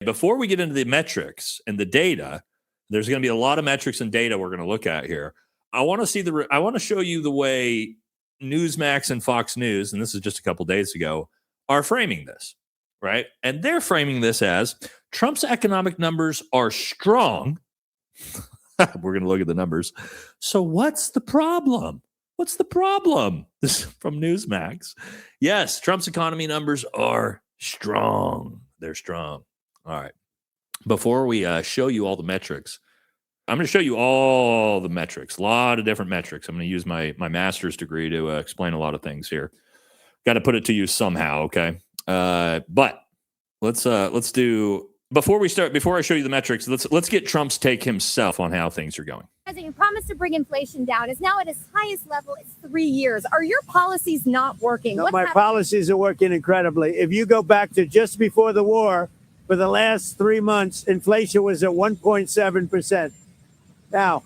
Before we get into the metrics and the data, there's going to be a lot of metrics and data we're going to look at here. I want to show you the way Newsmax and Fox News, and this is just a couple days ago, are framing this, right? And they're framing this as Trump's economic numbers are strong. We're going to look at the numbers. So what's the problem? What's the problem? This is from Newsmax. Yes, Trump's economy numbers are strong. They're strong. All right. Before we show you all the metrics, I'm going to show you all the metrics, a lot of different metrics. I'm going to use my master's degree to explain a lot of things here. Got to put it to you somehow, okay? But let's do before I show you the metrics. Let's get Trump's take himself on how things are going. President promised to bring inflation down. It's now at its highest level in 3 years. Are your policies not working? No, my policies are working incredibly. If you go back to just before the war, for the last 3 months, inflation was at 1.7%. Now,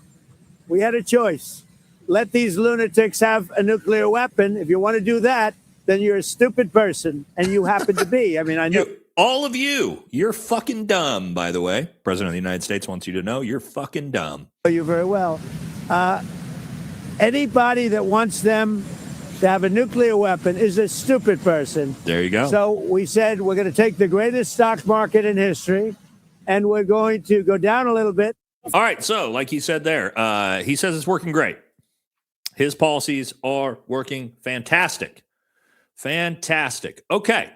we had a choice. Let these lunatics have a nuclear weapon. If you want to do that, then you're a stupid person, and you happen to be. I mean, I know. All of you're fucking dumb, by the way. President of the United States wants you to know you're fucking dumb. You very well. Anybody that wants them to have a nuclear weapon is a stupid person. There you go. So we said we're going to take the greatest stock market in history, and we're going to go down a little bit. All right. So like he said there, he says it's working great. His policies are working fantastic. Fantastic. Okay.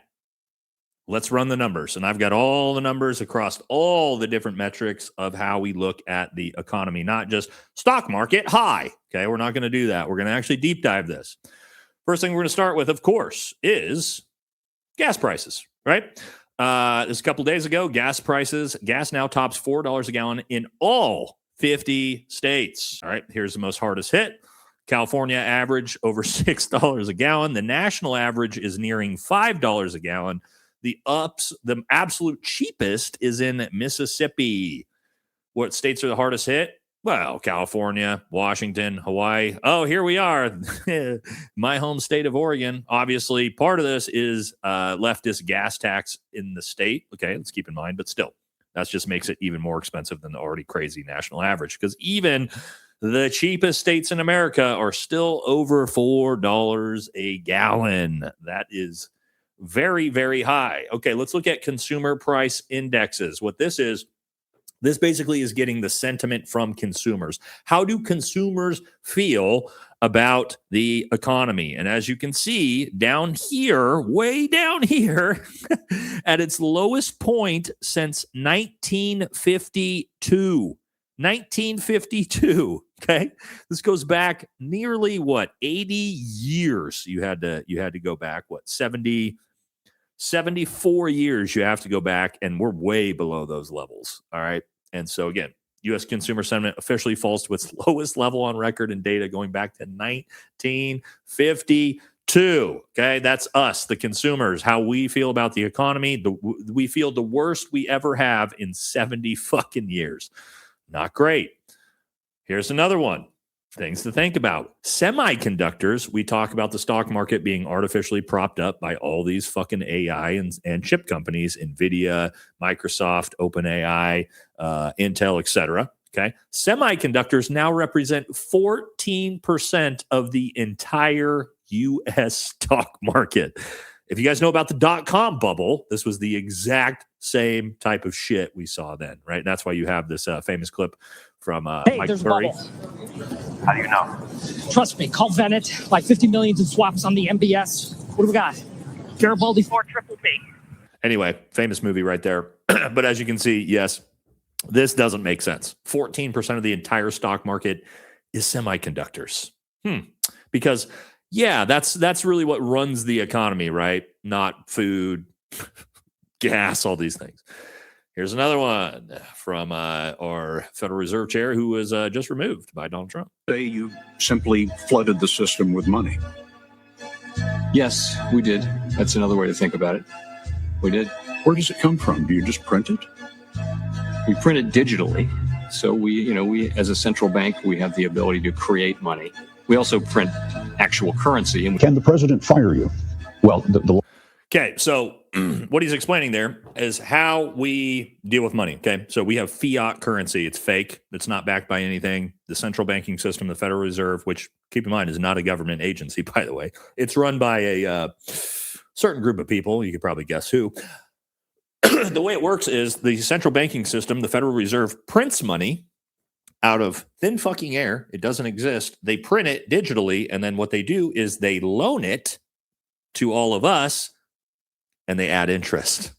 Let's run the numbers. And I've got all the numbers across all the different metrics of how we look at the economy, not just stock market high. Okay. We're not going to do that. We're going to actually deep dive this. First thing we're going to start with, of course, is gas prices, right? This a couple days ago, gas now tops $4 a gallon in all 50 states. All right. Here's the most hardest hit. California average over $6 a gallon. The national average is nearing $5 a gallon. The absolute cheapest is in Mississippi. What states are the hardest hit? Well, California, Washington, Hawaii. Oh, here we are. My home state of Oregon. Obviously, part of this is leftist gas tax in the state. Okay, let's keep in mind, but still, that just makes it even more expensive than the already crazy national average, because even the cheapest states in America are still over $4 a gallon. That is very, very high. Okay, let's look at consumer price indexes. What this basically is getting the sentiment from consumers. How do consumers feel about the economy? And as you can see down here, way down here, at its lowest point since 1952. 1952. Okay, this goes back nearly 80 years. You had to go back 74 years you have to go back, and we're way below those levels. All right. And so again, U.S. consumer sentiment officially falls to its lowest level on record in data going back to 1952. Okay. That's us, the consumers, how we feel about the economy. We feel the worst we ever have in 70 fucking years. Not great. Here's another one. Things to think about. Semiconductors, we talk about the stock market being artificially propped up by all these fucking AI and chip companies, NVIDIA, Microsoft, OpenAI, Intel, etc. Okay. Semiconductors now represent 14% of the entire U.S. stock market. If you guys know about the dot-com bubble, this was the exact same type of shit we saw then, right? And that's why you have this famous clip from Mike Curry. How do you know? Trust me, call Venet, like 50 million in swaps on the MBS. What do we got? Garibaldi 4 triple B. Anyway, famous movie right there. But as you can see, yes, this doesn't make sense. 14% of the entire stock market is semiconductors. Because yeah, that's really what runs the economy, right? Not food, gas, all these things. Here's another one from our Federal Reserve Chair, who was just removed by Donald Trump. Say you simply flooded the system with money. Yes, we did. That's another way to think about it. We did. Where does it come from? Do you just print it? We print it digitally. So we as a central bank, we have the ability to create money. We also print actual currency. Can the president fire you? Well, Okay, so what he's explaining there is how we deal with money. Okay, so we have fiat currency. It's fake. It's not backed by anything. The central banking system, the Federal Reserve, which keep in mind is not a government agency, by the way. It's run by a certain group of people. You could probably guess who. The way it works is the central banking system, the Federal Reserve, prints money out of thin fucking air. It doesn't exist. They print it digitally, and then what they do is they loan it to all of us, and they add interest.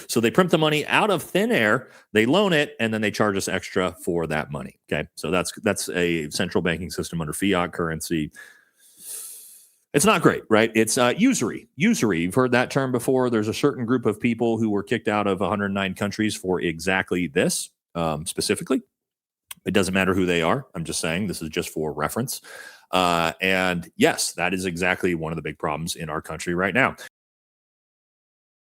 So they print the money out of thin air, they loan it, and then they charge us extra for that money. Okay, so that's a central banking system under fiat currency. It's not great, right? It's usury. Usury. You've heard that term before. There's a certain group of people who were kicked out of 109 countries for exactly this, specifically. It doesn't matter who they are. I'm just saying this is just for reference. And yes, that is exactly one of the big problems in our country right now.